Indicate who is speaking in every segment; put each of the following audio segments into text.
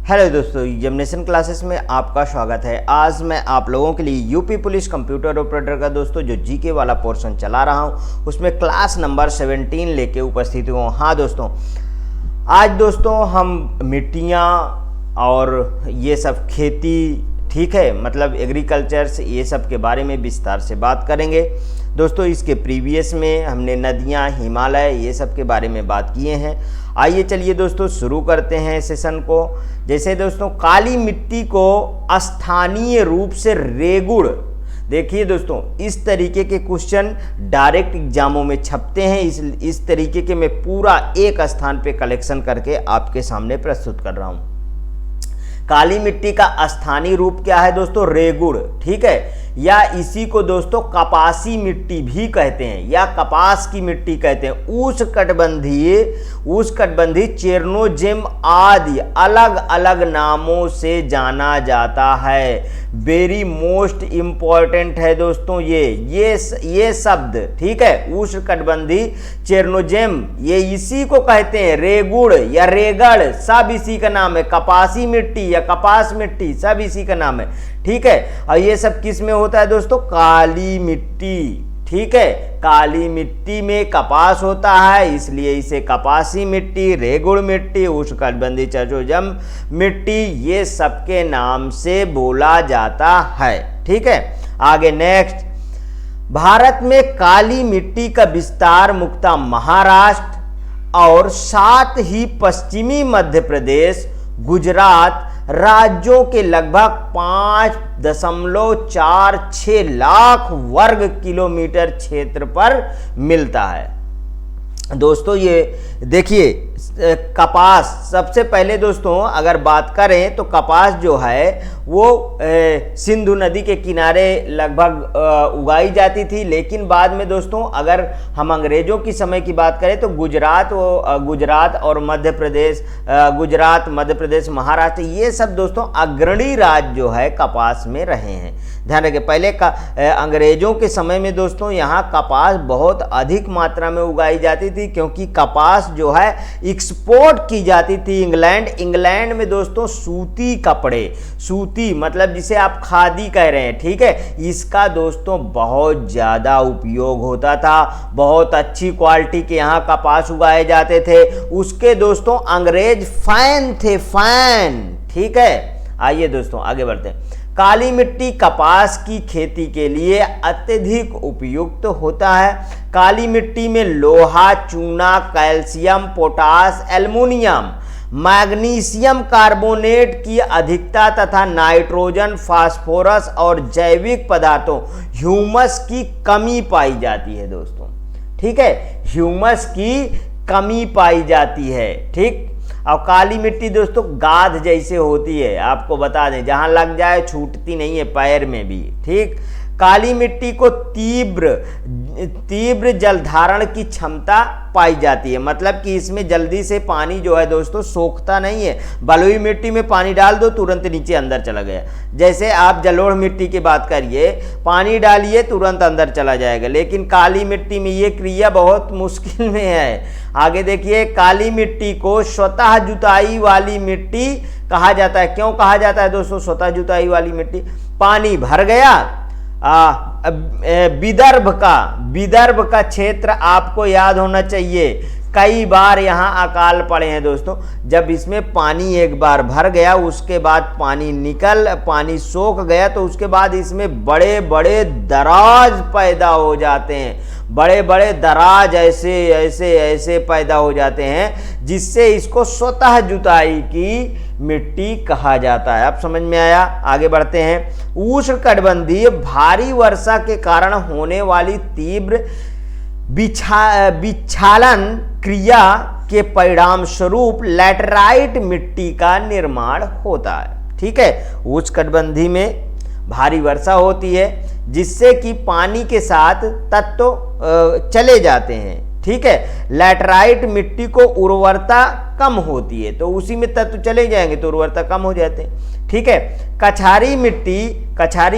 Speaker 1: Hello दोस्तों, examination classes में आपका स्वागत है। आज मैं आप लोगों के लिए यूपी पुलिस कंप्यूटर ऑपरेटर का दोस्तों जो जीके वाला पोर्शन चला रहा हूं उसमें क्लास नंबर 17 लेके उपस्थित हूँ। हाँ दोस्तों, आज दोस्तों हम मिट्टियाँ और ये सब खेती, ठीक है, मतलब एग्रीकल्चर्स, ये सब के बारे में विस्तार से बात करेंगे दोस्तों। इसके प्रीवियस में हमने नदियाँ, हिमालय, ये सब के बारे में बात किए हैं। आइए चलिए दोस्तों शुरू करते हैं सेशन को। जैसे दोस्तों काली मिट्टी को स्थानीय रूप से रेगुड़, देखिए दोस्तों इस तरीके के क्वेश्चन डायरेक्ट एग्जामों में छपते हैं। इस तरीके के मैं पूरा एक स्थान पे कलेक्शन करके आपके सामने प्रस्तुत कर रहा हूँ। काली मिट्टी का स्थानीय रूप क्या है दोस्तों? रेगुड़, ठीक है, या इसी को दोस्तों कपासी मिट्टी भी कहते हैं या कपास की मिट्टी कहते हैं। उष्णकटिबंधीय चेरनोजेम आदि अलग अलग नामों से जाना जाता है। वेरी मोस्ट इंपॉर्टेंट है दोस्तों ये शब्द, ठीक है। उष्णकटिबंधीय चेरनोजेम, ये इसी को कहते हैं। रेगुड़ या रेगड़ सब इसी का नाम है। कपासी मिट्टी या कपास मिट्टी सब इसी का नाम है, ठीक है। और ये सब किस में होता है दोस्तों? काली मिट्टी, ठीक है। काली मिट्टी में कपास होता है, इसलिए इसे कपासी मिट्टी, रेगुड़ मिट्टी, उष्णकटिबंधीय चेरनोजेम मिट्टी, ये सबके नाम से बोला जाता है, ठीक है। आगे नेक्स्ट, भारत में काली मिट्टी का विस्तार मुख्यतः महाराष्ट्र और साथ ही पश्चिमी मध्य प्रदेश, गुजरात राज्यों के लगभग 5.46 लाख वर्ग किलोमीटर क्षेत्र पर मिलता है दोस्तों। ये देखिए कपास, सबसे पहले दोस्तों अगर बात करें तो कपास जो है वो सिंधु नदी के किनारे लगभग उगाई जाती थी, लेकिन बाद में दोस्तों अगर हम अंग्रेजों की समय की बात करें तो गुजरात और मध्य प्रदेश, महाराष्ट्र, ये सब दोस्तों अग्रणी राज्य जो है कपास में रहे हैं। ध्यान रखें, पहले अंग्रेजों के समय में दोस्तों यहाँ कपास बहुत अधिक मात्रा में उगाई जाती थी, क्योंकि कपास जो है एक्सपोर्ट की जाती थी इंग्लैंड में दोस्तों। सूती कपड़े, सूती मतलब जिसे आप खादी कह रहे हैं, ठीक है, इसका दोस्तों बहुत ज़्यादा उपयोग होता था। बहुत अच्छी क्वालिटी के यहाँ कपास उगाए जाते थे। उसके दोस्तों अंग्रेज फैन थे, ठीक है। आइए दोस्तों आगे बढ़ते हैं। काली मिट्टी कपास की खेती के लिए अत्यधिक उपयुक्त होता है। काली मिट्टी में लोहा, चूना, calcium, potash, aluminium, magnesium carbonate की अधिकता तथा नाइट्रोजन, फास्फोरस और जैविक पदार्थों ह्यूमस की कमी पाई जाती है दोस्तों, ठीक है। ह्यूमस की कमी पाई जाती है, ठीक। और काली मिट्टी दोस्तों गाद जैसे होती है, आपको बता दें, जहां लग जाए छूटती नहीं है, पैर में भी, ठीक। काली मिट्टी को तीव्र जल धारण की क्षमता पाई जाती है, मतलब कि इसमें जल्दी से पानी जो है दोस्तों सोखता नहीं है। बलुई मिट्टी में पानी डाल दो तुरंत नीचे अंदर चला गया। जैसे आप जलोढ़ मिट्टी की बात करिए, पानी डालिए तुरंत अंदर चला जाएगा, लेकिन काली मिट्टी में ये क्रिया बहुत मुश्किल में है। आगे देखिए, काली मिट्टी को स्वतः जुताई वाली मिट्टी कहा जाता है। क्यों कहा जाता है दोस्तों स्वतः जुताई वाली मिट्टी? पानी भर गया, विदर्भ का क्षेत्र आपको याद होना चाहिए। कई बार यहाँ अकाल पड़े हैं दोस्तों। जब इसमें पानी एक बार भर गया, उसके बाद पानी सोख गया, तो उसके बाद इसमें बड़े बड़े दराज पैदा हो जाते हैं। बड़े बड़े दराज ऐसे पैदा हो जाते हैं, जिससे इसको स्वतः जुताई की मिट्टी कहा जाता है। अब समझ में आया? आगे बढ़ते हैं। उष्णकटिबंधीय भारी वर्षा के कारण होने वाली तीव्र विच्छालन क्रिया के परिणाम स्वरूप लैटेराइट मिट्टी का निर्माण होता है, ठीक है। उष्णकटिबंधीय में भारी वर्षा होती है, जिससे कि पानी के साथ तत्व चले जाते हैं, ठीक है। लैटेराइट मिट्टी को उर्वरता कम होती है, तो उसी में तत्व चले जाएंगे तो उर्वरता कम हो जाते हैं, ठीक है। कछारी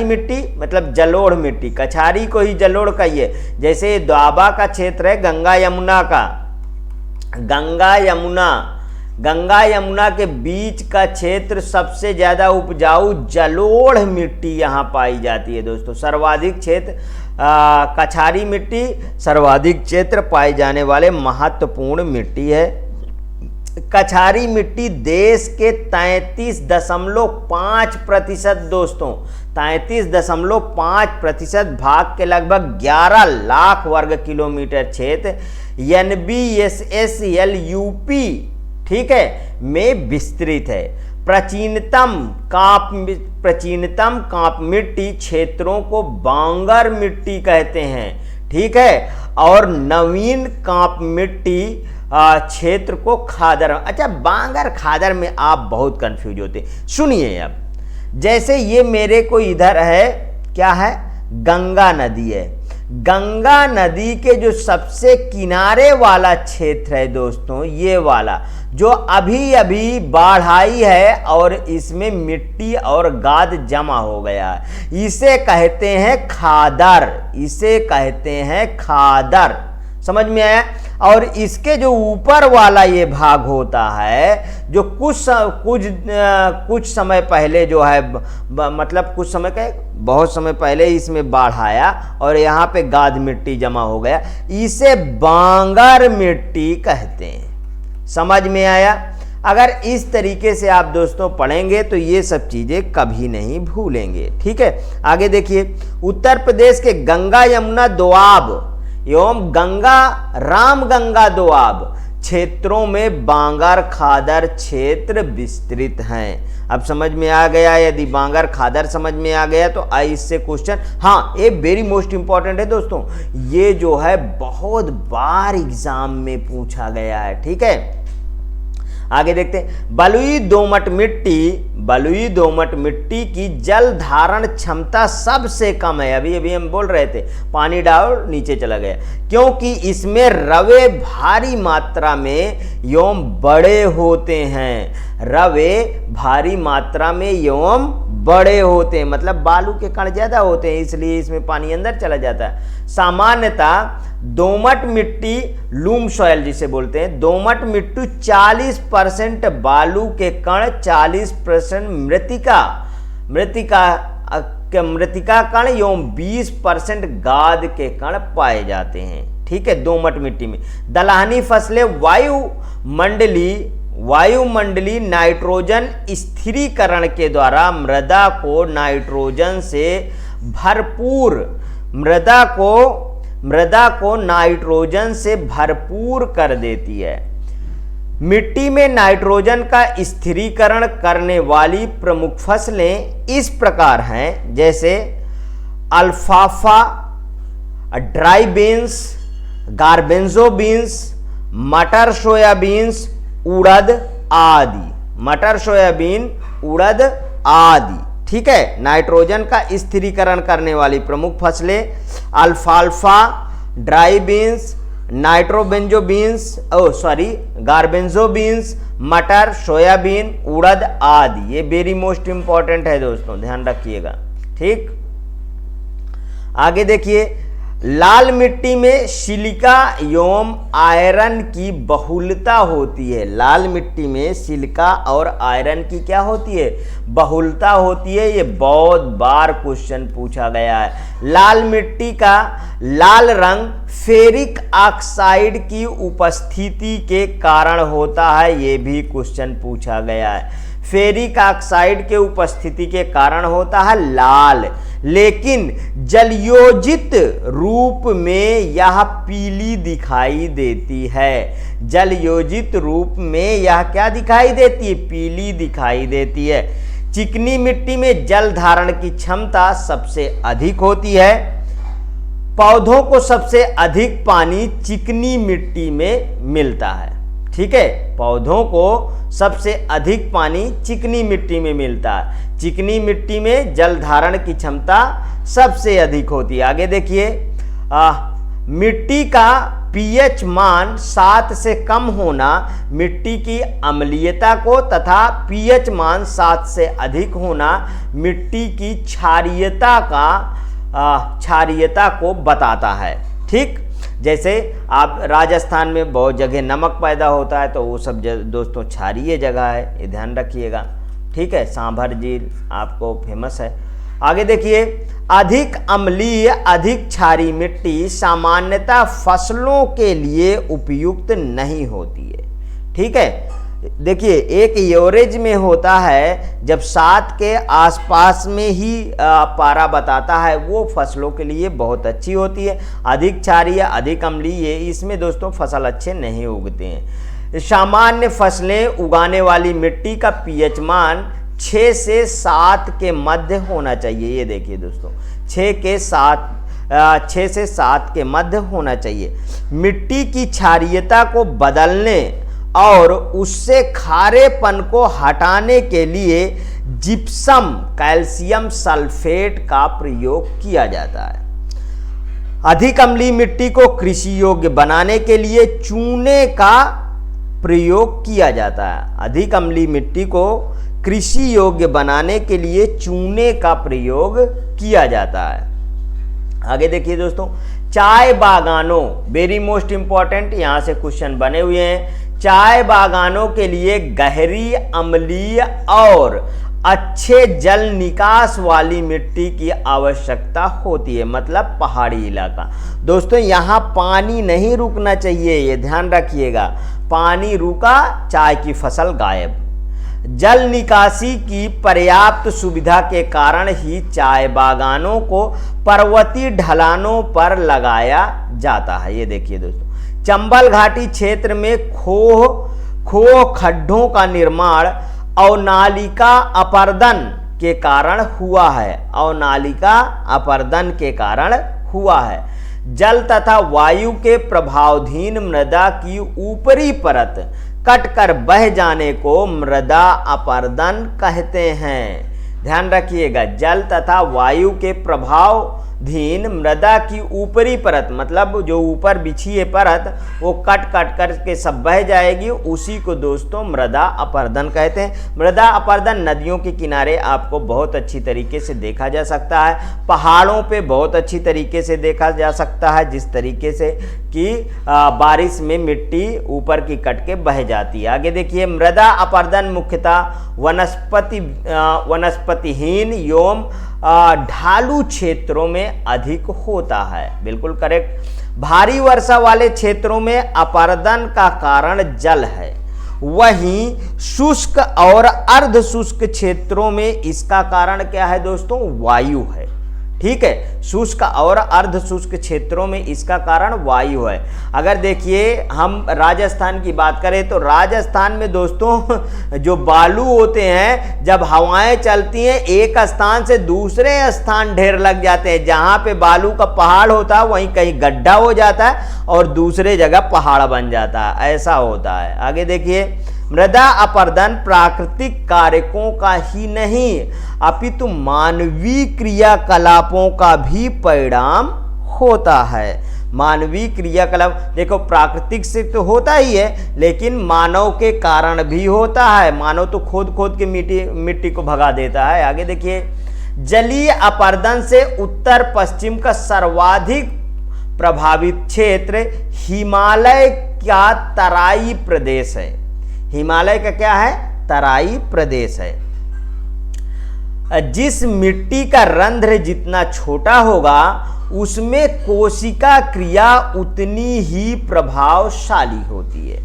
Speaker 1: मिट्टी मतलब जलोढ़ मिट्टी, कछारी को ही जलोढ़ कहिए। जैसे दोआबा का क्षेत्र है गंगा यमुना गंगा यमुना के बीच का क्षेत्र सबसे ज़्यादा उपजाऊ जलोढ़ मिट्टी यहाँ पाई जाती है दोस्तों। सर्वाधिक क्षेत्र कछारी मिट्टी सर्वाधिक क्षेत्र पाए जाने वाले महत्वपूर्ण मिट्टी है। कछारी मिट्टी देश के 33.5% दोस्तों 33.5% भाग के लगभग 11 लाख वर्ग किलोमीटर क्षेत्र NBSSL ठीक है में विस्तृत है। प्राचीनतम कांप मिट्टी क्षेत्रों को बांगर मिट्टी कहते हैं, ठीक है, और नवीन कांप मिट्टी क्षेत्र को खादर। अच्छा, बांगर खादर में आप बहुत कंफ्यूज होते। सुनिए, अब जैसे ये मेरे को इधर है, क्या है, गंगा नदी है। गंगा नदी के जो सबसे किनारे वाला क्षेत्र है दोस्तों, ये वाला जो अभी अभी बाढ़ आई है और इसमें मिट्टी और गाद जमा हो गया है, इसे कहते हैं खादर, इसे कहते हैं खादर। समझ में आया? और इसके जो ऊपर वाला ये भाग होता है, जो कुछ समय पहले जो है, मतलब कुछ समय का बहुत समय पहले इसमें बाढ़ आया और यहाँ पे गाद मिट्टी जमा हो गया, इसे बांगर मिट्टी कहते हैं। समझ में आया? अगर इस तरीके से आप दोस्तों पढ़ेंगे तो ये सब चीज़ें कभी नहीं भूलेंगे, ठीक है। आगे देखिए, उत्तर प्रदेश के गंगा यमुना दोआब एवं रामगंगा दोआब क्षेत्रों में बांगर खादर क्षेत्र विस्तृत हैं। अब समझ में आ गया? यदि बांगर खादर समझ में आ गया तो आई इससे क्वेश्चन, हाँ, ये वेरी मोस्ट इंपॉर्टेंट है दोस्तों, ये जो है बहुत बार एग्जाम में पूछा गया है, ठीक है। आगे देखते हैं, बलुई दोमट मिट्टी की जल धारण क्षमता सबसे कम है। अभी हम बोल रहे थे, पानी डालो नीचे चला गया, क्योंकि इसमें रवे भारी मात्रा में एवं बड़े होते हैं। रवे भारी मात्रा में एवं बड़े होते हैं, मतलब बालू के कण ज्यादा होते हैं, इसलिए इसमें पानी अंदर चला जाता है। सामान्यतः दोमट मिट्टी, लूम सॉइल जिसे बोलते हैं, दोमट मिट्टी 40% बालू के कण, 40% मृतिका कण एवं 20% गाद के कण पाए जाते हैं, ठीक है, दोमट मिट्टी में। दलहनी फसलें वायुमंडलीय नाइट्रोजन स्थिरीकरण के द्वारा मृदा को नाइट्रोजन से भरपूर कर देती है। मिट्टी में नाइट्रोजन का स्थिरीकरण करने वाली प्रमुख फसलें इस प्रकार हैं, जैसे अल्फाफा, ड्राई बीन्स, गार्बेंजो बीन्स, मटर सोयाबीन्स, उड़द आदि। मटर सोयाबीन, उड़द आदि, ठीक है। नाइट्रोजन का स्थिरीकरण करने वाली प्रमुख फसलें अल्फाल्फा, ड्राई बीन्स, गार्बेंजो बीन्स, मटर सोयाबीन, उड़द आदि। ये वेरी मोस्ट इंपॉर्टेंट है दोस्तों, ध्यान रखिएगा, ठीक। आगे देखिए, लाल मिट्टी में सिलिका एवं आयरन की बहुलता होती है। लाल मिट्टी में सिलिका और आयरन की क्या होती है? बहुलता होती है। ये बहुत बार क्वेश्चन पूछा गया है। लाल मिट्टी का लाल रंग फेरिक ऑक्साइड की उपस्थिति के कारण होता है, ये भी क्वेश्चन पूछा गया है। फेरिक ऑक्साइड के उपस्थिति के कारण होता है लाल, लेकिन जलयोजित रूप में यह पीली दिखाई देती है। जलयोजित रूप में यह क्या दिखाई देती है? पीली दिखाई देती है। चिकनी मिट्टी में जल धारण की क्षमता सबसे अधिक होती है। पौधों को सबसे अधिक पानी चिकनी मिट्टी में मिलता है, ठीक है। पौधों को सबसे अधिक पानी चिकनी मिट्टी में मिलता है। चिकनी मिट्टी में जल धारण की क्षमता सबसे अधिक होती है। आगे देखिए, मिट्टी का पीएच मान 7 से कम होना मिट्टी की अम्लीयता को तथा पीएच मान 7 से अधिक होना मिट्टी की क्षारीयता को बताता है, ठीक। जैसे आप राजस्थान में बहुत जगह नमक पैदा होता है, तो वो सब दोस्तों क्षारीय जगह है, ये ध्यान रखिएगा। ठीक है, सांभर झील आपको फेमस है। आगे देखिए, अधिक अम्लीय अधिक क्षारीय मिट्टी सामान्यतः फसलों के लिए उपयुक्त नहीं होती है। ठीक है, देखिए एक एवरेज में होता है, जब 7 के आसपास में ही पारा बताता है, वो फसलों के लिए बहुत अच्छी होती है। अधिक क्षारीय अधिक अम्लीय, इसमें दोस्तों फसल अच्छे नहीं उगते हैं। सामान्य फसलें उगाने वाली मिट्टी का पीएच मान 6 से 7 के मध्य होना चाहिए। ये देखिए दोस्तों, 6 से 7 के मध्य होना चाहिए। मिट्टी की क्षारीयता को बदलने और उससे खारेपन को हटाने के लिए जिप्सम कैल्शियम सल्फेट का प्रयोग किया जाता है। अधिक अम्लीय मिट्टी को कृषि योग्य बनाने के लिए चूने का प्रयोग किया जाता है। अधिक अम्लीय मिट्टी को कृषि योग्य बनाने के लिए चूने का प्रयोग किया जाता है। आगे देखिए दोस्तों, चाय बागानों, वेरी मोस्ट इंपॉर्टेंट, यहां से क्वेश्चन बने हुए हैं। चाय बागानों के लिए गहरी अम्लीय और अच्छे जल निकास वाली मिट्टी की आवश्यकता होती है, मतलब पहाड़ी इलाका। दोस्तों यहाँ पानी नहीं रुकना चाहिए, ये ध्यान रखिएगा। पानी रुका, चाय की फसल गायब। जल निकासी की पर्याप्त सुविधा के कारण ही चाय बागानों को पर्वतीय ढलानों पर लगाया जाता है। ये देखिए दोस्तों, चंबल घाटी क्षेत्र में खोह खड्डों का निर्माण अवनालिका अपर्दन के कारण हुआ है। अवनालिका अपर्दन के कारण हुआ है। जल तथा वायु के प्रभावधीन मृदा की ऊपरी परत कटकर बह जाने को मृदा अपर्दन कहते हैं। ध्यान रखिएगा, जल तथा वायु के प्रभावधीन मृदा की ऊपरी परत, मतलब जो ऊपर बिछी है परत, वो कट कर के सब बह जाएगी, उसी को दोस्तों मृदा अपर्दन कहते हैं। मृदा अपर्दन नदियों के किनारे आपको बहुत अच्छी तरीके से देखा जा सकता है, पहाड़ों पे बहुत अच्छी तरीके से देखा जा सकता है, जिस तरीके से कि बारिश में मिट्टी ऊपर की कट के बह जाती है। आगे देखिए, मृदा अपर्दन मुख्यतः वनस्पतिहीन एवं ढालू क्षेत्रों में अधिक होता है। बिल्कुल करेक्ट। भारी वर्षा वाले क्षेत्रों में अपर्दन का कारण जल है, वहीं शुष्क और अर्ध शुष्क क्षेत्रों में इसका कारण क्या है दोस्तों? वायु है। ठीक है, शुष्क और अर्ध शुष्क क्षेत्रों में इसका कारण वायु है। अगर देखिए हम राजस्थान की बात करें तो राजस्थान में दोस्तों जो बालू होते हैं, जब हवाएं चलती हैं एक स्थान से दूसरे स्थान ढेर लग जाते हैं। जहां पे बालू का पहाड़ होता है वहीं कहीं गड्ढा हो जाता है और दूसरे जगह पहाड़ बन जाता है, ऐसा होता है। आगे देखिए, मृदा अपर्दन प्राकृतिक कारकों का ही नहीं अपितु मानवीय क्रियाकलापों का भी परिणाम होता है। मानवीय क्रियाकलाप देखो, प्राकृतिक से तो होता ही है, लेकिन मानव के कारण भी होता है। मानव तो खोद के मिट्टी को भगा देता है। आगे देखिए, जलीय अपर्दन से उत्तर पश्चिम का सर्वाधिक प्रभावित क्षेत्र हिमालय का तराई प्रदेश है। हिमालय का क्या है? तराई प्रदेश है। जिस मिट्टी का रंध्र जितना छोटा होगा उसमें कोशिका क्रिया उतनी ही प्रभावशाली होती है।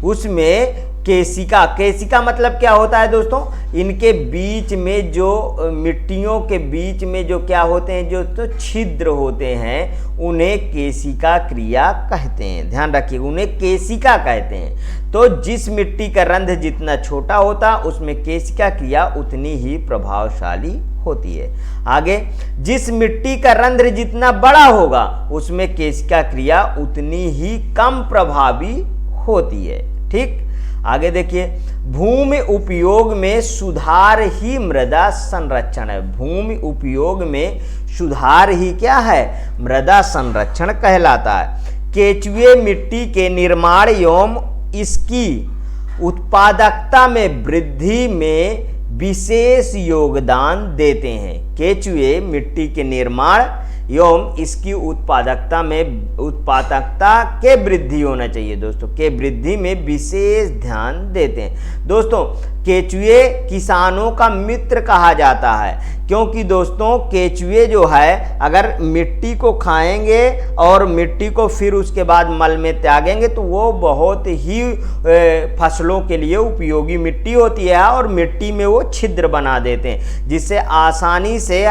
Speaker 1: उसमें केशिका मतलब क्या होता है दोस्तों? इनके बीच में जो मिट्टियों के बीच में जो क्या होते हैं, जो तो छिद्र होते हैं, उन्हें केशिका क्रिया कहते हैं। ध्यान रखिए, उन्हें केशिका कहते हैं। तो जिस मिट्टी का रंध्र जितना छोटा होता उसमें केशिका क्रिया उतनी ही प्रभावशाली होती है। आगे, जिस मिट्टी का रंध्र जितना बड़ा होगा उसमें केशिका क्रिया उतनी ही कम प्रभावी होती है। ठीक, आगे देखिए, भूमि उपयोग में सुधार ही मृदा संरक्षण है। भूमि उपयोग में सुधार ही क्या है? मृदा संरक्षण कहलाता है। केचुए मिट्टी के निर्माण एवं इसकी उत्पादकता में वृद्धि में विशेष योगदान देते हैं। केचुए मिट्टी के निर्माण एवं इसकी उत्पादकता के वृद्धि होना चाहिए दोस्तों, के वृद्धि में विशेष ध्यान देते हैं। दोस्तों केचुए किसानों का मित्र कहा जाता है, क्योंकि दोस्तों केचुए जो है अगर मिट्टी को खाएंगे और मिट्टी को फिर उसके बाद मल में त्यागेंगे तो वो बहुत ही फसलों के लिए उपयोगी मिट्टी होती है और मिट्टी में वो छिद्र बना देते हैं, जिससे आसानी से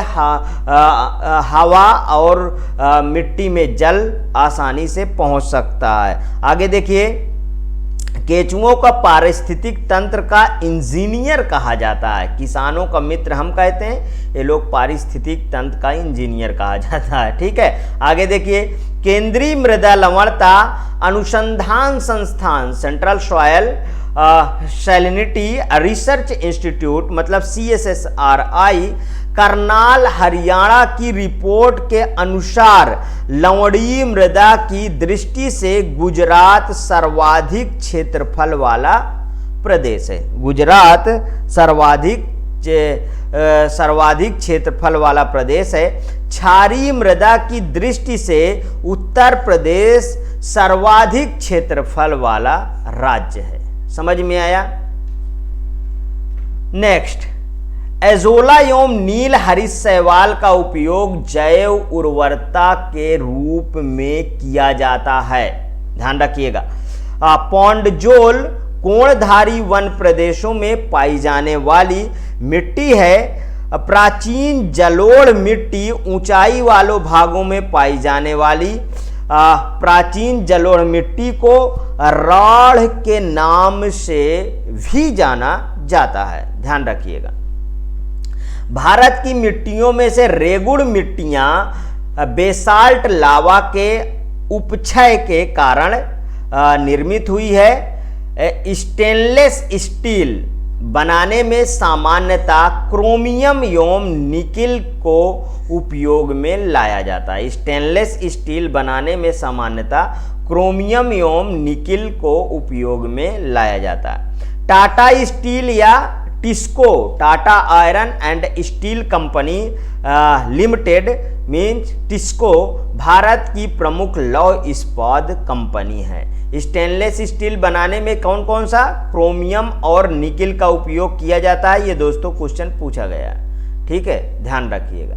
Speaker 1: हवा और मिट्टी में जल आसानी से पहुंच सकता है। आगे देखिए, केचुओं का पारिस्थितिक तंत्र का इंजीनियर कहा जाता है। किसानों का मित्र हम कहते हैं, ये लोग पारिस्थितिक तंत्र का इंजीनियर कहा जाता है। ठीक है, आगे देखिए, केंद्रीय मृदा लवणता अनुसंधान संस्थान central soil salinity research institute मतलब CSSRI करनाल हरियाणा की रिपोर्ट के अनुसार लवणीय मृदा की दृष्टि से गुजरात सर्वाधिक क्षेत्रफल वाला प्रदेश है। गुजरात सर्वाधिक क्षेत्रफल वाला प्रदेश है। क्षारीय मृदा की दृष्टि से उत्तर प्रदेश सर्वाधिक क्षेत्रफल वाला राज्य है। समझ में आया? नेक्स्ट, एजोला एवं नील हरित शैवाल का उपयोग जैव उर्वरता के रूप में किया जाता है। ध्यान रखिएगा। पौंडजोल कोणधारी वन प्रदेशों में पाई जाने वाली मिट्टी है। प्राचीन जलोढ़ मिट्टी ऊंचाई वालों भागों में पाई जाने वाली प्राचीन जलोढ़ मिट्टी को राढ़ के नाम से भी जाना जाता है। ध्यान रखिएगा। भारत की मिट्टियों में से रेगुड़ मिट्टियां बेसाल्ट लावा के उपक्षय के कारण निर्मित हुई है। स्टेनलेस स्टील बनाने में सामान्यतः क्रोमियम एवं निकिल को उपयोग में लाया जाता है। स्टेनलेस स्टील बनाने में सामान्यतः क्रोमियम एवं निकिल को उपयोग में लाया जाता है। टाटा स्टील या TISCO Tata iron and steel company limited means TISCO Bharat की प्रमुख लौह इस्पात कंपनी है। स्टेनलेस स्टील बनाने में कौन कौन सा क्रोमियम और निकिल का उपयोग किया जाता है, ये दोस्तों क्वेश्चन पूछा गया है। ठीक है, ध्यान रखिएगा।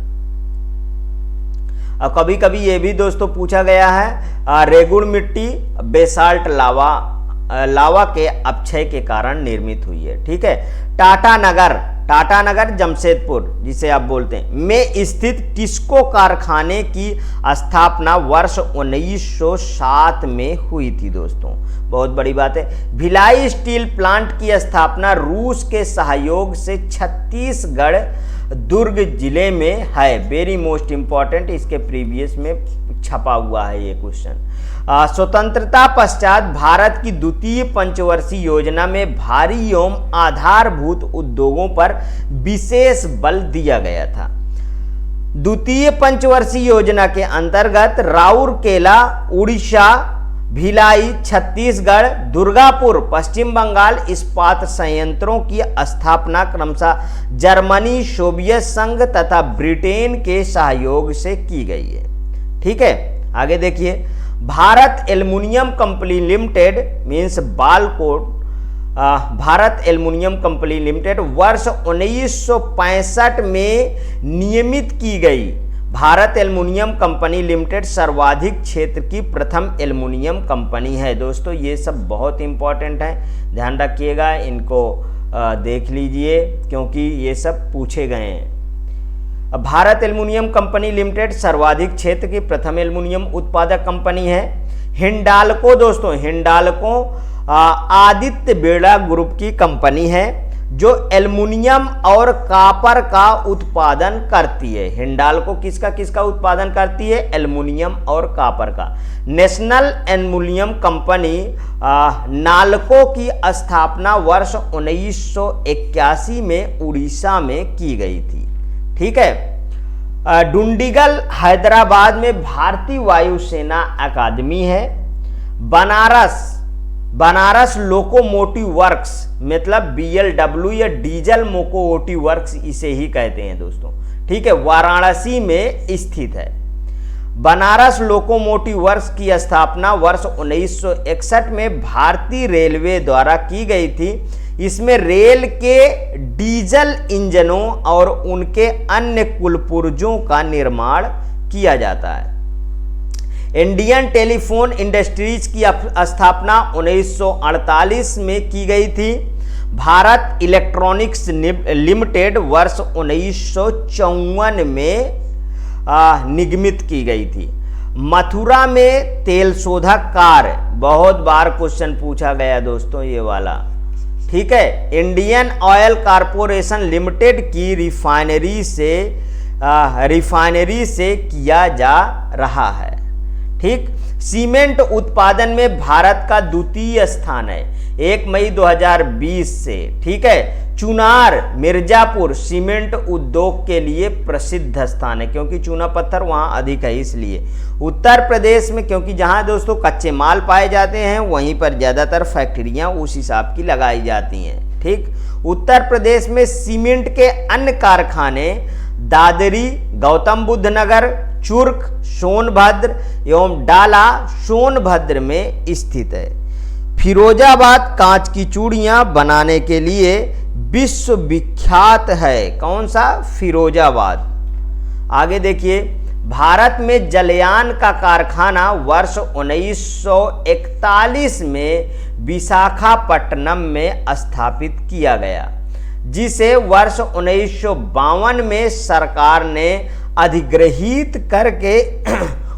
Speaker 1: अब कभी कभी ये भी दोस्तों पूछा गया है रेगुड़ मिट्टी बेसाल्ट लावा के अपक्षय के कारण निर्मित हुई है। ठीक है, टाटा नगर जमशेदपुर जिसे आप बोलते हैं में स्थित टिस्को कारखाने की स्थापना वर्ष 1907 में हुई थी दोस्तों। बहुत बड़ी बात है। भिलाई स्टील प्लांट की स्थापना रूस के सहयोग से छत्तीसगढ़ दुर्ग जिले में है। वेरी मोस्ट इंपॉर्टेंट, इसके प्रीवियस में छपा हुआ है ये क्वेश्चन। स्वतंत्रता पश्चात भारत की द्वितीय पंचवर्षीय योजना में भारी एवं आधारभूत उद्योगों पर विशेष बल दिया गया था। द्वितीय पंचवर्षीय योजना के अंतर्गत राउरकेला उड़ीसा, भिलाई छत्तीसगढ़, दुर्गापुर पश्चिम बंगाल इस्पात संयंत्रों की स्थापना क्रमशः जर्मनी, सोवियत संघ तथा ब्रिटेन के सहयोग से की गई है। ठीक है, आगे देखिए। Bharat aluminium company limited means BALCO Bharat aluminium company limited वर्ष 1965 में नियमित की गई। भारत एल्युमिनियम कंपनी लिमिटेड सर्वाधिक क्षेत्र की प्रथम एल्युमिनियम कंपनी है। दोस्तों ये सब बहुत इंपॉर्टेंट है, ध्यान रखिएगा, इनको देख लीजिए क्योंकि ये सब पूछे गए हैं। भारत एल्युमिनियम कंपनी लिमिटेड सर्वाधिक क्षेत्र की प्रथम एल्युमिनियम उत्पादक कंपनी है। हिंडाल्को दोस्तों, हिंडाल्को आदित्य बिरला ग्रुप की कंपनी है जो एल्युमिनियम और कॉपर का उत्पादन करती है। हिंडाल्को किसका उत्पादन करती है? एल्युमिनियम और कॉपर का। नेशनल एल्युमिनियम कंपनी नालको की स्थापना वर्ष 1981 में उड़ीसा में की गई थी। ठीक है। डुंडिगल हैदराबाद में भारतीय वायुसेना अकादमी है। बनारस लोकोमोटिव वर्क्स मतलब BLW या डीजल मोकोमोटिव वर्क्स इसे ही कहते हैं दोस्तों। ठीक है, वाराणसी में स्थित है। बनारस लोकोमोटिव वर्क्स की स्थापना वर्ष 1961 में भारतीय रेलवे द्वारा की गई थी। इसमें रेल के डीजल इंजनों और उनके अन्य कुलपुर्जों का निर्माण किया जाता है। इंडियन टेलीफोन इंडस्ट्रीज की स्थापना 1948 में की गई थी। भारत इलेक्ट्रॉनिक्स लिमिटेड वर्ष 1954 में निगमित की गई थी। मथुरा में तेल शोधक कार, बहुत बार क्वेश्चन पूछा गया दोस्तों ये वाला, ठीक है। इंडियन ऑयल कॉरपोरेशन लिमिटेड की रिफाइनरी से किया जा रहा है, ठीक। सीमेंट उत्पादन में भारत का द्वितीय स्थान है 1 मई 2020 से, ठीक है। चुनार मिर्जापुर सीमेंट उद्योग के लिए प्रसिद्ध स्थान है, क्योंकि चूना पत्थर वहां अधिक है इसलिए। उत्तर प्रदेश में, क्योंकि जहां दोस्तों कच्चे माल पाए जाते हैं वहीं पर ज़्यादातर फैक्ट्रियां उस हिसाब की लगाई जाती हैं, ठीक। उत्तर प्रदेश में सीमेंट के अन्य कारखाने दादरी, गौतम बुद्ध नगर, चुर्क, सोनभद्र एवं डाला सोनभद्र में स्थित है। फिरोजाबाद कांच की चूड़ियां बनाने के लिए विश्व विख्यात है। कौन सा? फिरोजाबाद। आगे देखिए, भारत में जलयान का कारखाना वर्ष 1941 में विशाखापट्टनम में स्थापित किया गया, जिसे वर्ष 1952 में सरकार ने अधिग्रहित करके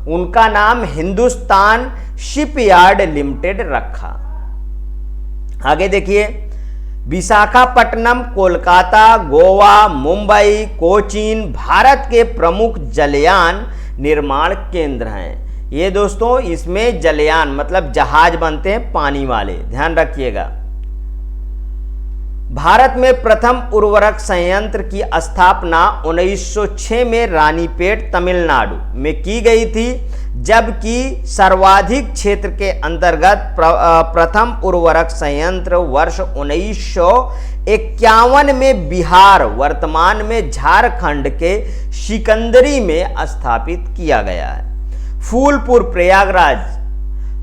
Speaker 1: उनका नाम हिंदुस्तान शिपयार्ड लिमिटेड रखा। आगे देखिए, विशाखापट्टनम, कोलकाता, गोवा, मुंबई, कोचीन भारत के प्रमुख जलयान निर्माण केंद्र हैं। ये दोस्तों इसमें जलयान मतलब जहाज बनते हैं पानी वाले, ध्यान रखिएगा। भारत में प्रथम उर्वरक संयंत्र की स्थापना 1906 में रानीपेट तमिलनाडु में की गई थी, जबकि सर्वाधिक क्षेत्र के अंतर्गत प्रथम उर्वरक संयंत्र वर्ष 1951 में बिहार वर्तमान में झारखंड के सिकंदरी में स्थापित किया गया है।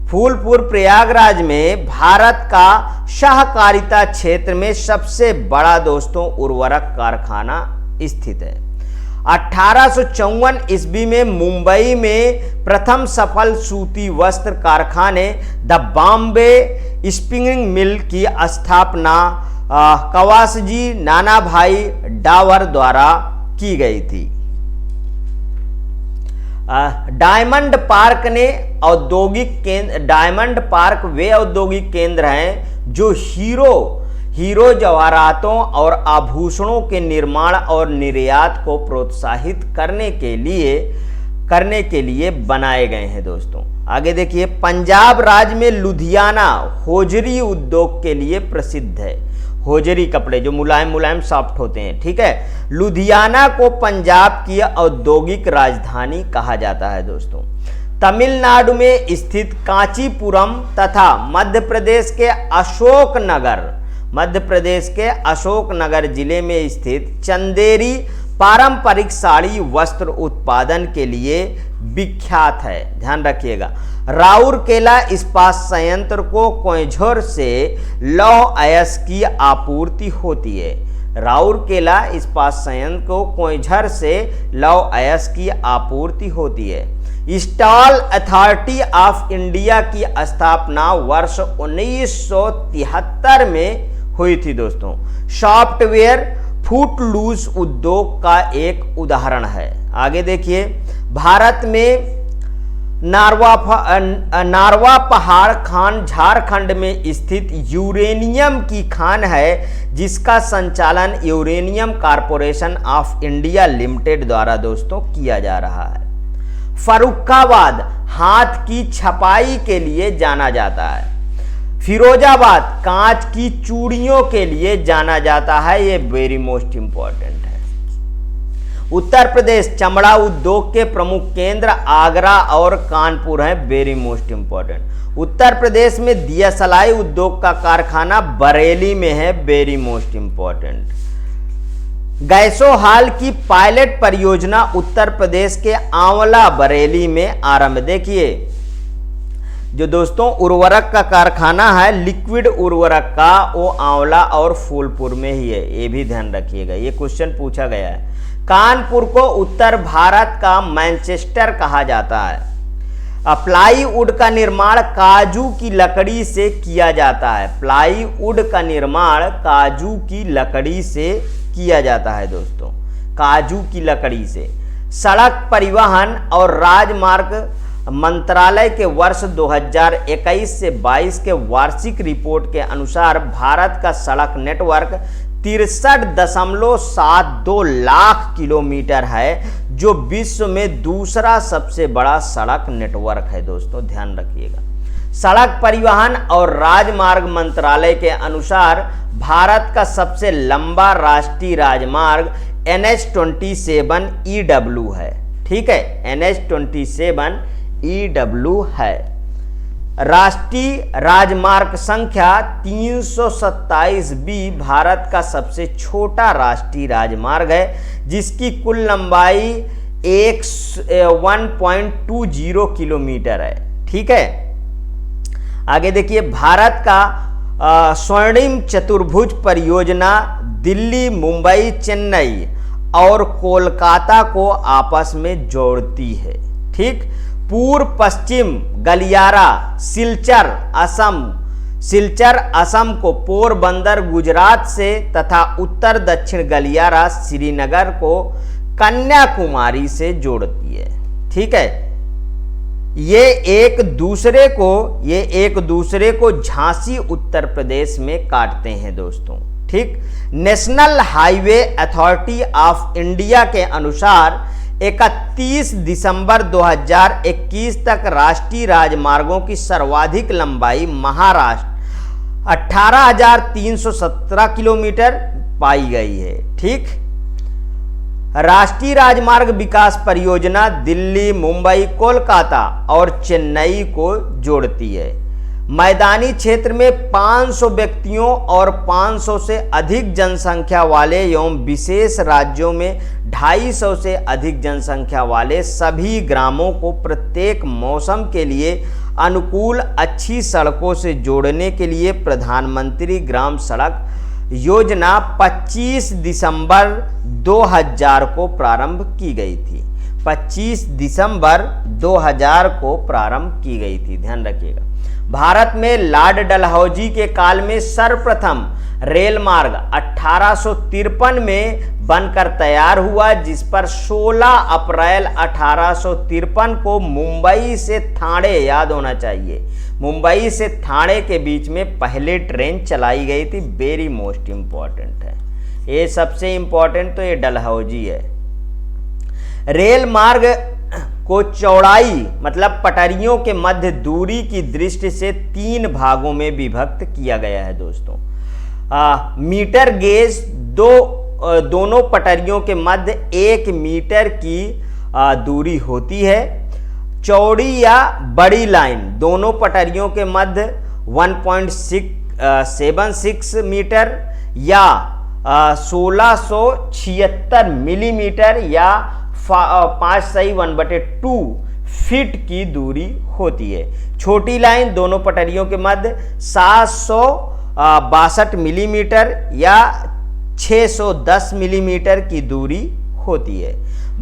Speaker 1: फूलपुर प्रयागराज में भारत का सहकारिता क्षेत्र में सबसे बड़ा दोस्तों उर्वरक कारखाना स्थित है। 1854 ईस्वी में मुंबई में प्रथम सफल सूती वस्त्र कारखाने द बॉम्बे स्पिनिंग मिल की स्थापना कवासजी नानाभाई डावर द्वारा की गई थी। डायमंड पार्क वे औद्योगिक केंद्र हैं जो हीरो जवाहरातों और आभूषणों के निर्माण और निर्यात को प्रोत्साहित करने के लिए बनाए गए हैं दोस्तों। आगे देखिए, पंजाब राज्य में लुधियाना होजरी उद्योग के लिए प्रसिद्ध है। होजरी कपड़े जो मुलायम मुलायम सॉफ्ट होते हैं, ठीक है। लुधियाना को पंजाब की औद्योगिक राजधानी कहा जाता है दोस्तों। तमिलनाडु में स्थित कांचीपुरम तथा मध्य प्रदेश के अशोकनगर जिले में स्थित चंदेरी पारंपरिक साड़ी वस्त्र उत्पादन के लिए विख्यात है, ध्यान रखिएगा। राउरकेला इस्पात संयंत्र को कोयझर से लौह अयस्क की आपूर्ति होती है। राउरकेला इस्पात संयंत्र को कोयझर से लौह अयस्क की आपूर्ति होती है। स्टील अथॉरिटी ऑफ इंडिया की स्थापना वर्ष 1973 में हुई थी दोस्तों। सॉफ्टवेयर फुटलूज उद्योग का एक उदाहरण है। आगे देखिए, भारत में नारवा पहाड़ खान झारखंड में स्थित यूरेनियम की खान है, जिसका संचालन uranium corporation of India limited द्वारा दोस्तों किया जा रहा है। फर्रुखाबाद हाथ की छपाई के लिए जाना जाता है। फिरोजाबाद कांच की चूड़ियों के लिए जाना जाता है, ये वेरी मोस्ट इंपॉर्टेंट है। उत्तर प्रदेश चमड़ा उद्योग के प्रमुख केंद्र आगरा और कानपुर हैं, very most important. Uttar Pradesh में दिया सलाई उद्योग का कारखाना बरेली में है, वेरी मोस्ट इंपॉर्टेंट। गैसोहाल की पायलट परियोजना उत्तर प्रदेश के आंवला बरेली में आरंभ। देखिए जो दोस्तों उर्वरक का कारखाना है, लिक्विड उर्वरक का, वो आंवला और फूलपुर में ही है, ये भी ध्यान रखिएगा, ये क्वेश्चन पूछा गया है। कानपुर को उत्तर भारत का मैनचेस्टर कहा जाता है। प्लाईवुड का निर्माण काजू की लकड़ी से किया जाता है। प्लाईवुड का निर्माण काजू की लकड़ी से किया जाता है दोस्तों, काजू की लकड़ी से। सड़क परिवहन और राजमार्ग मंत्रालय के वर्ष 2021 से 22 के वार्षिक रिपोर्ट के अनुसार भारत का सड़क नेटवर्क 63.72 लाख किलोमीटर है, जो विश्व में दूसरा सबसे बड़ा सड़क नेटवर्क है दोस्तों, ध्यान रखिएगा। सड़क परिवहन और राजमार्ग मंत्रालय के अनुसार भारत का सबसे लंबा राष्ट्रीय राजमार्ग NH-27 है। ठीक है, NH-27 है। राष्ट्रीय राजमार्ग संख्या 327B भारत का सबसे छोटा राष्ट्रीय राजमार्ग है, जिसकी कुल लंबाई 1.20 किलोमीटर है। ठीक है, आगे देखिए, भारत का स्वर्णिम चतुर्भुज परियोजना दिल्ली, मुंबई, चेन्नई और कोलकाता को आपस में जोड़ती है। ठीक, पूर्व पश्चिम गलियारा सिलचर असम को पोरबंदर गुजरात से तथा उत्तर दक्षिण गलियारा श्रीनगर को कन्याकुमारी से जोड़ती है। ठीक है, ये एक दूसरे को झांसी उत्तर प्रदेश में काटते हैं दोस्तों। ठीक, national highway authority of India के अनुसार 31 दिसंबर 2021 तक राष्ट्रीय राजमार्गों की सर्वाधिक लंबाई महाराष्ट्र 18,317 किलोमीटर पाई गई है। ठीक, राष्ट्रीय राजमार्ग विकास परियोजना दिल्ली, मुंबई, कोलकाता और चेन्नई को जोड़ती है। मैदानी क्षेत्र में 500 व्यक्तियों और 500 से अधिक जनसंख्या वाले एवं विशेष राज्यों में 250 से अधिक जनसंख्या वाले सभी ग्रामों को प्रत्येक मौसम के लिए अनुकूल अच्छी सड़कों से जोड़ने के लिए प्रधानमंत्री ग्राम सड़क योजना 25 दिसंबर 2000 को प्रारंभ की गई थी। 25 दिसंबर 2000 को प्रारंभ की गई थी, ध्यान रखिएगा। भारत में लॉर्ड डलहौजी के काल में सर्वप्रथम रेल मार्ग 1853 में बनकर तैयार हुआ, जिस पर 16 अप्रैल 1853 को मुंबई से ठाणे, याद होना चाहिए, मुंबई से ठाणे के बीच में पहले ट्रेन चलाई गई थी। वेरी मोस्ट इंपॉर्टेंट है ये, सबसे इंपॉर्टेंट तो ये डलहौजी है। रेल मार्ग को चौड़ाई मतलब पटरियों के मध्य दूरी की दृष्टि से 3 भागों में विभक्त किया गया है दोस्तों। मीटर गेज दोनों पटरियों के मध्य 1 मीटर की दूरी होती है। चौड़ी या बड़ी लाइन दोनों पटरियों के मध्य 1.76 मीटर या 1676 मिलीमीटर या 5/1/2 फीट की दूरी होती है। छोटी लाइन दोनों पटरियों के मध्य 762 मिलीमीटर या 610 मिलीमीटर की दूरी होती है।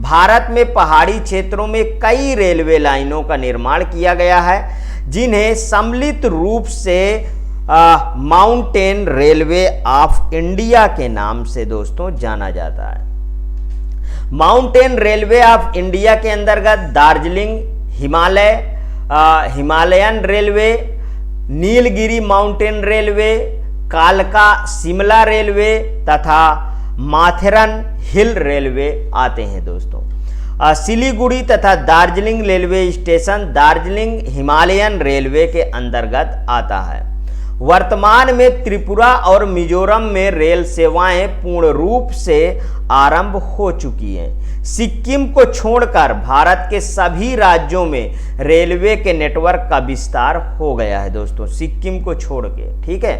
Speaker 1: भारत में पहाड़ी क्षेत्रों में कई रेलवे लाइनों का निर्माण किया गया है, जिन्हें सम्मिलित रूप से माउंटेन रेलवे ऑफ इंडिया के नाम से दोस्तों जाना जाता है। माउंटेन रेलवे ऑफ इंडिया के अंतर्गत Darjeeling Himalayan railway, Nilgiri mountain railway, कालका शिमला रेलवे तथा माथेरन हिल रेलवे आते हैं दोस्तों। सिलीगुड़ी तथा Darjeeling railway station Darjeeling Himalayan railway के अंतर्गत आता है। वर्तमान में त्रिपुरा और मिजोरम में रेल सेवाएं पूर्ण रूप से आरंभ हो चुकी हैं। सिक्किम को छोड़कर भारत के सभी राज्यों में रेलवे के नेटवर्क का विस्तार हो गया है दोस्तों, सिक्किम को छोड़ के। ठीक है,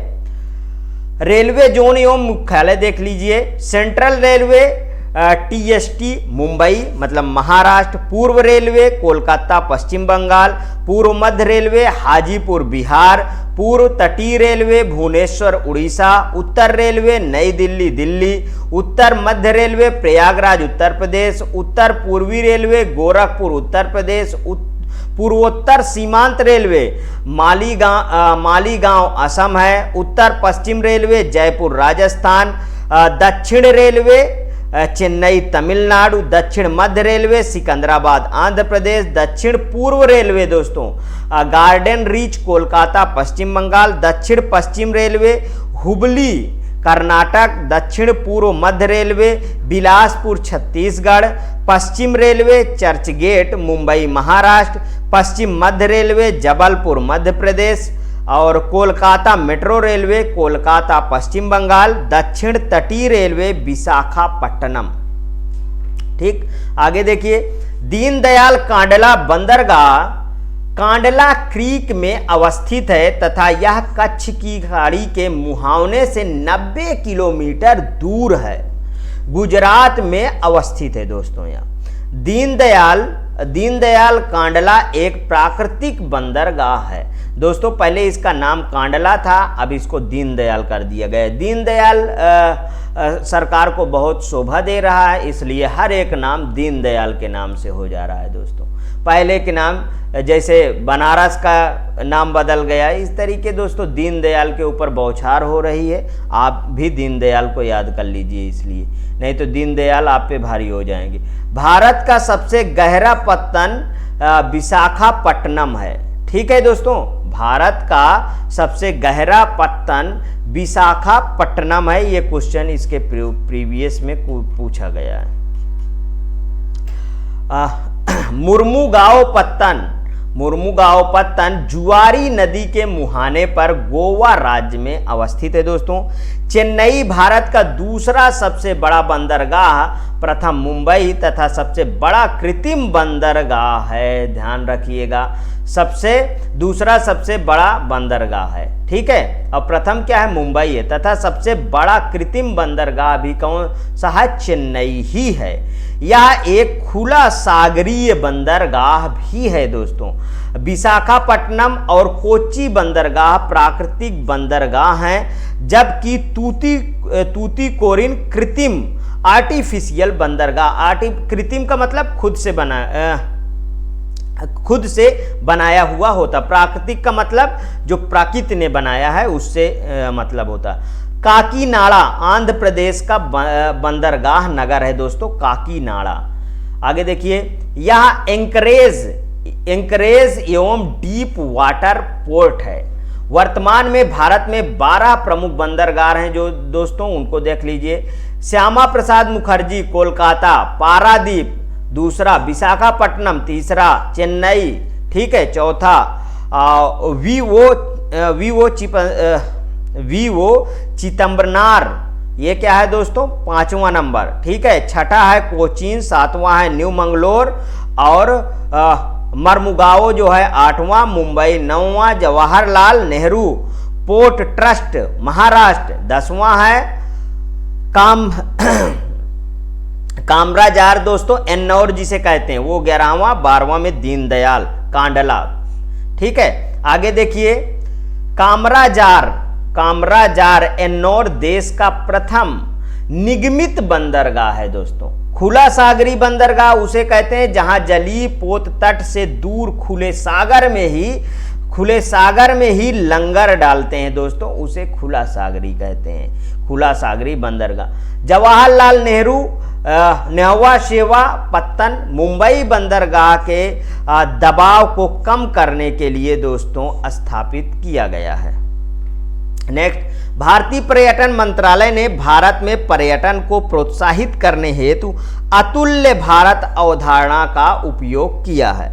Speaker 1: रेलवे जोन एवं मुख्यालय देख लीजिए, सेंट्रल रेलवे टीएसटी मुंबई मतलब महाराष्ट्र, पूर्व रेलवे कोलकाता पश्चिम बंगाल, पूर्व मध्य रेलवे हाजीपुर बिहार, पूर्व तटीय रेलवे भुवनेश्वर उड़ीसा, उत्तर रेलवे नई दिल्ली दिल्ली, उत्तर मध्य रेलवे प्रयागराज उत्तर प्रदेश, उत्तर पूर्वी रेलवे गोरखपुर उत्तर प्रदेश, पूर्वोत्तर सीमांत रेलवे मालीगांव असम है, उत्तर पश्चिम रेलवे जयपुर राजस्थान, दक्षिण रेलवे चेन्नई तमिलनाडु, दक्षिण मध्य रेलवे सिकंदराबाद आंध्र प्रदेश, दक्षिण पूर्व रेलवे दोस्तों गार्डन रीच कोलकाता पश्चिम बंगाल, दक्षिण पश्चिम रेलवे हुबली कर्नाटक, दक्षिण पूर्व मध्य रेलवे बिलासपुर छत्तीसगढ़, पश्चिम रेलवे चर्चगेट मुंबई महाराष्ट्र, पश्चिम मध्य रेलवे जबलपुर मध्य प्रदेश और कोलकाता मेट्रो रेलवे कोलकाता पश्चिम बंगाल, दक्षिण तटीय रेलवे विशाखापट्टनम। ठीक, आगे देखिए, दीनदयाल कांडला बंदरगाह कांडला क्रीक में अवस्थित है तथा यह कच्छ की खाड़ी के मुहावने से 90 किलोमीटर दूर है, गुजरात में अवस्थित है दोस्तों। यहाँ दीनदयाल कांडला एक प्राकृतिक बंदरगाह है दोस्तों। पहले इसका नाम कांडला था, अब इसको दीनदयाल कर दिया गया। दीनदयाल सरकार को बहुत शोभा दे रहा है, इसलिए हर एक नाम दीनदयाल के नाम से हो जा रहा है दोस्तों। पहले के नाम जैसे बनारस का नाम बदल गया, इस तरीके दोस्तों दीनदयाल के ऊपर बौछार हो रही है। आप भी दीनदयाल को याद कर लीजिए, इसलिए नहीं तो दीनदयाल आप पे भारी हो जाएंगे। भारत का सबसे गहरा पत्तन विशाखापट्टनम है। ठीक है दोस्तों, भारत का सबसे गहरा पत्तन विशाखापट्टनम है। ये क्वेश्चन इसके प्रीवियस में पूछा गया है। मुर्मुगांव पत्तन जुआरी नदी के मुहाने पर गोवा राज्य में अवस्थित है दोस्तों। चेन्नई भारत का दूसरा सबसे बड़ा बंदरगाह, प्रथम मुंबई तथा सबसे बड़ा कृत्रिम बंदरगाह है। ध्यान रखिएगा, दूसरा सबसे बड़ा बंदरगाह है। ठीक है, और प्रथम क्या है? मुंबई है तथा सबसे बड़ा कृत्रिम बंदरगाह भी कौन सा है? चेन्नई ही है। यह एक खुला सागरीय बंदरगाह भी है दोस्तों। विशाखापट्टनम और कोच्चि बंदरगाह प्राकृतिक बंदरगाह हैं, जबकि तूतीकोरिन कृत्रिम आर्टिफिशियल बंदरगाह। कृत्रिम का मतलब खुद से बनाया हुआ होता, प्राकृतिक का मतलब जो प्रकृति ने बनाया है उससे मतलब होता। काकीनाडा आंध्र प्रदेश का बंदरगाह नगर है दोस्तों, काकीनाडा। आगे देखिए, यह एंकरेज एवं डीप वाटर पोर्ट है। वर्तमान में भारत में 12 प्रमुख बंदरगाह हैं जो दोस्तों, उनको देख लीजिए। श्यामा प्रसाद मुखर्जी कोलकाता, पारादीप दूसरा, विशाखापट्टनम तीसरा, चेन्नई ठीक है चौथा, वीओ चिदम्बरनार ये क्या है दोस्तों? 5वां नंबर। ठीक है, छठा है कोचीन, 7वां है न्यू मंगलोर और मर्मुगाओ जो है 8वां, मुंबई 9वां, जवाहरलाल नेहरू पोर्ट ट्रस्ट महाराष्ट्र 10वां है, कामराजार दोस्तों एन्नौर जिसे कहते हैं वो 11वां, 12वां में दीनदयाल कांडला। ठीक है, आगे देखिए, कामराजार एन्नौर देश का प्रथम निगमित बंदरगाह है दोस्तों। खुला सागरी बंदरगाह उसे कहते हैं जहां जलीय पोत तट से दूर खुले सागर में ही लंगर डालते हैं दोस्तों, उसे खुला सागरी कहते हैं, खुला सागरी बंदरगाह। जवाहरलाल नेहरू नेहवा सेवा पत्तन मुंबई बंदरगाह के दबाव को कम करने के लिए दोस्तों स्थापित किया गया है। नेक्स्ट, भारतीय पर्यटन मंत्रालय ने भारत में पर्यटन को प्रोत्साहित करने हेतु अतुल्य भारत अवधारणा का उपयोग किया है।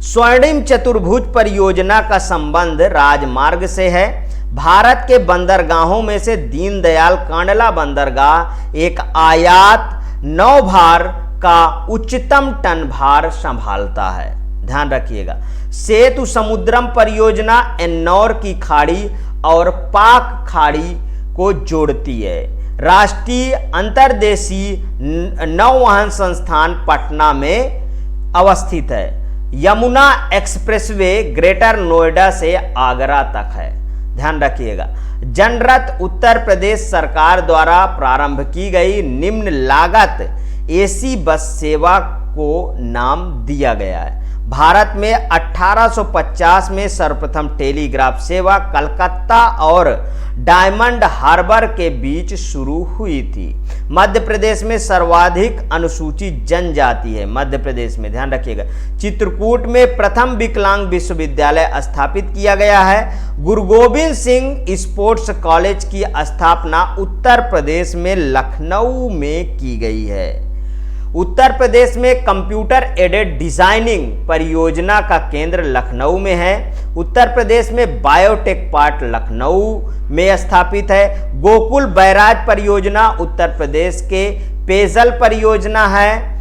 Speaker 1: स्वर्णिम चतुर्भुज परियोजना का संबंध राजमार्ग से है। भारत के बंदरगाहों में से दीनदयाल कांडला बंदरगाह एक आयात नौभार का उच्चतम टन भार संभालता है। ध्यान रखिएगा। सेतु समुद्रम परियोजना एन्नौर की खाड़ी और पाक खाड़ी को जोड़ती है। राष्ट्रीय अंतर्देशीय नौवहन संस्थान पटना में अवस्थित है। यमुना एक्सप्रेसवे ग्रेटर नोएडा से आगरा तक है, ध्यान रखिएगा। जनरथ उत्तर प्रदेश सरकार द्वारा प्रारंभ की गई निम्न लागत एसी बस सेवा को नाम दिया गया है। भारत में 1850 में सर्वप्रथम टेलीग्राफ सेवा कलकत्ता और डायमंड हार्बर के बीच शुरू हुई थी। मध्य प्रदेश में सर्वाधिक अनुसूचित जनजाति है। मध्य प्रदेश में, ध्यान रखिएगा। चित्रकूट में प्रथम विकलांग विश्वविद्यालय स्थापित किया गया है। गुरु गोविंद सिंह स्पोर्ट्स कॉलेज की स्थापना उत्तर प्रदेश में लखनऊ में की गई है। उत्तर प्रदेश में कंप्यूटर एडेड डिजाइनिंग परियोजना का केंद्र लखनऊ में है। उत्तर प्रदेश में बायोटेक पार्क लखनऊ में स्थापित है। गोकुल बैराज परियोजना उत्तर प्रदेश के पेयजल परियोजना है।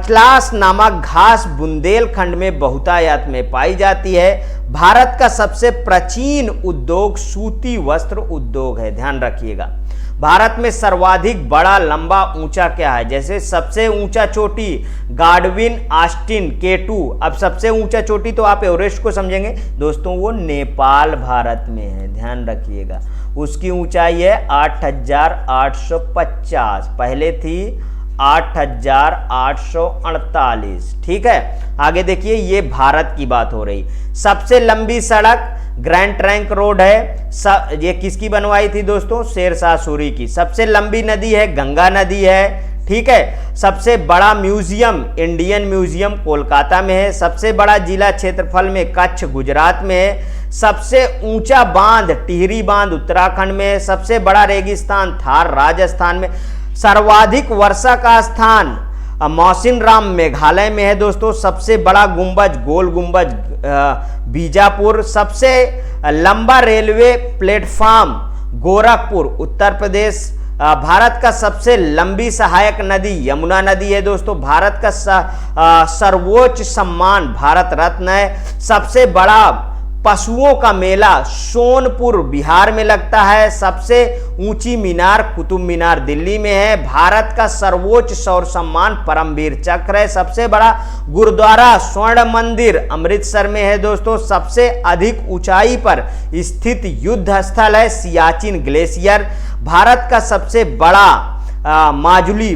Speaker 1: चलास नामक घास बुंदेलखंड में बहुतायत में पाई जाती है। भारत का सबसे प्राचीन उद्योग सूती वस्त्र उद्योग है, ध्यान रखिएगा। भारत में सर्वाधिक बड़ा लंबा ऊंचा क्या है? जैसे सबसे ऊंचा चोटी गार्डविन ऑस्टिन K2। अब सबसे ऊंचा चोटी तो आप एवरेस्ट को समझेंगे दोस्तों, वो नेपाल भारत में है, ध्यान रखिएगा। उसकी ऊंचाई है 8,850, पहले थी 8,848। ठीक है, आगे देखिए, ये भारत की बात हो रही। सबसे लंबी सड़क ग्रैंड ट्रंक रोड है। ये किसकी बनवाई थी दोस्तों? शेरशाह सूरी की। सबसे लंबी नदी है गंगा नदी है। ठीक है, सबसे बड़ा म्यूजियम इंडियन म्यूजियम कोलकाता में है। सबसे बड़ा जिला क्षेत्रफल में कच्छ गुजरात में है। सबसे ऊंचा बांध टिहरी बांध उत्तराखंड में है। सबसे बड़ा रेगिस्तान थार राजस्थान में। सर्वाधिक वर्षा का स्थान मौसिनराम मेघालय में है दोस्तों। सबसे बड़ा गुंबज गोल गुंबज बीजापुर। सबसे लंबा रेलवे प्लेटफॉर्म गोरखपुर उत्तर प्रदेश। भारत का सबसे लंबी सहायक नदी यमुना नदी है दोस्तों। भारत का सर्वोच्च सम्मान भारत रत्न है। सबसे बड़ा पशुओं का मेला सोनपुर बिहार में लगता है। सबसे ऊंची मीनार कुतुब मीनार दिल्ली में है। भारत का सर्वोच्च शौर्य सम्मान परमवीर चक्र है। सबसे बड़ा गुरुद्वारा स्वर्ण मंदिर अमृतसर में है दोस्तों। सबसे अधिक ऊंचाई पर स्थित युद्ध स्थल है सियाचिन ग्लेशियर। भारत का सबसे बड़ा माजुली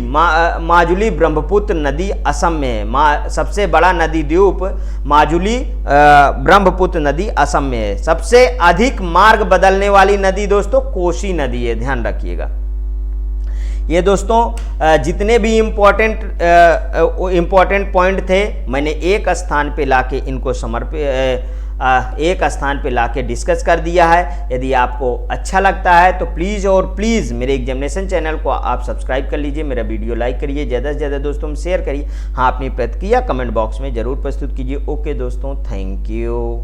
Speaker 1: ब्रह्मपुत्र नदी असम में है। सबसे बड़ा नदी द्वीप माजुली ब्रह्मपुत्र नदी असम में है। सबसे अधिक मार्ग बदलने वाली नदी दोस्तों कोसी नदी है, ध्यान रखिएगा। ये दोस्तों जितने भी इम्पोर्टेंट पॉइंट थे मैंने एक स्थान पे लाके इनको एक स्थान पे लाके डिस्कस कर दिया है। यदि आपको अच्छा लगता है तो प्लीज़ मेरे एग्जामिनेशन चैनल को आप सब्सक्राइब कर लीजिए, मेरा वीडियो लाइक करिए, ज़्यादा से ज़्यादा दोस्तों में शेयर करिए। हाँ, अपनी प्रतिक्रिया कमेंट बॉक्स में ज़रूर प्रस्तुत कीजिए। ओके दोस्तों, थैंक यू।